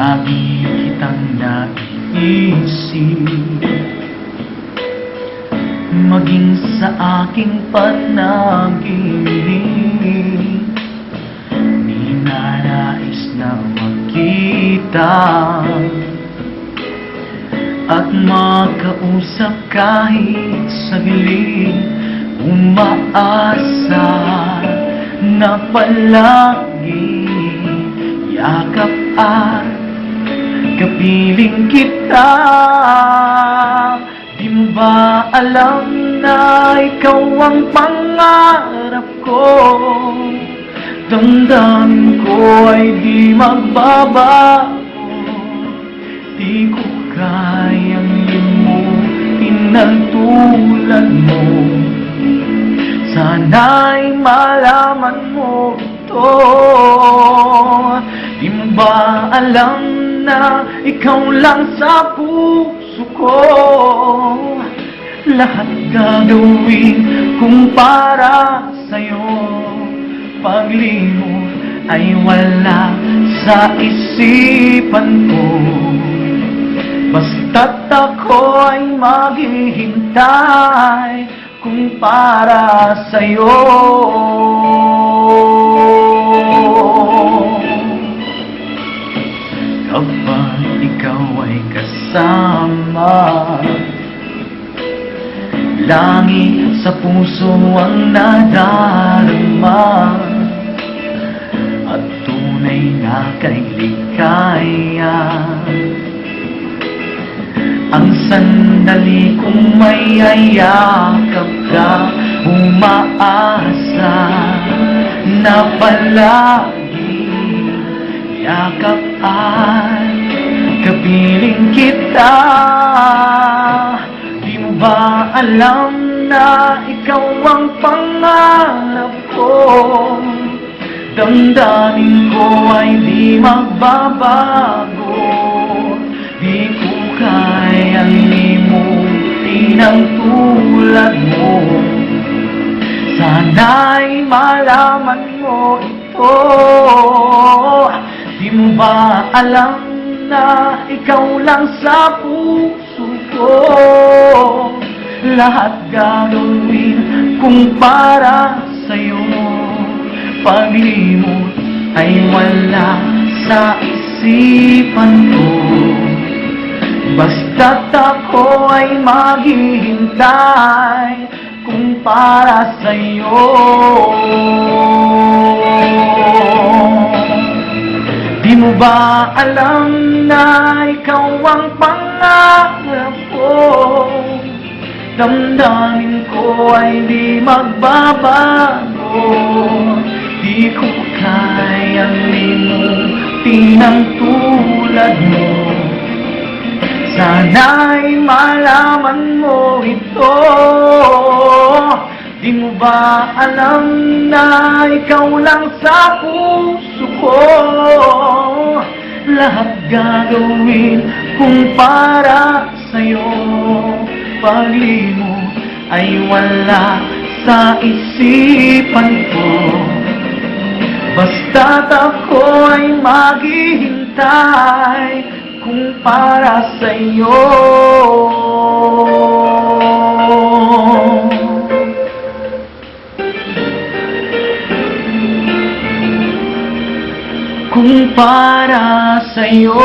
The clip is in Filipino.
Lagi kitang naiisip, maging sa aking panaginip. Ninanais na magkita at makausap kahit saglit. Umaasa na palagi yakap at kapiling kita. Di mo ba alam na ikaw ang pangarap ko? Damdamin ko ay di magbabago. Di ko kayang limutin ang tulad mo. Sana'y malaman mo ito. Di mo ba alam na ikaw lang sa puso ko? Lahat gagawin kung para sa'yo. Paglimot ay wala sa isipan ko. Basta't ako ay maghihintay kung para sa'yo. Kapag ikaw ay kasama, langit sa puso ang nadarama, at tunay na kay ligaya. Ang sandali kong may ayakap ka, umaasa na palagi yakap at kapiling kita. Di mo ba alam na ikaw ang pangarap ko? Damdamin ko ay di magbabago. Di ko kayang limutin ang tulad mo. Sana'y malaman mo ito. Di mo ba alam na ikaw lang sa puso ko? Lahat gagawin kung para sa'yo. Paglimot ay wala sa isipan ko. Basta't ako ay maghihintay kung para sa'yo. Di mo ba alam na ikaw ang pangarap ko? Damdamin ko ay di magbabago. Di ko kayang limutin ang tulad mo. Sana'y malaman mo ito. Di mo ba alam na ikaw lang sa puso ko? Lahat gagawin kung para sa'yo. Paglimot ay wala sa isipan ko. Basta't ako ay maghihintay kung para sa'yo. Kung para sa'yo.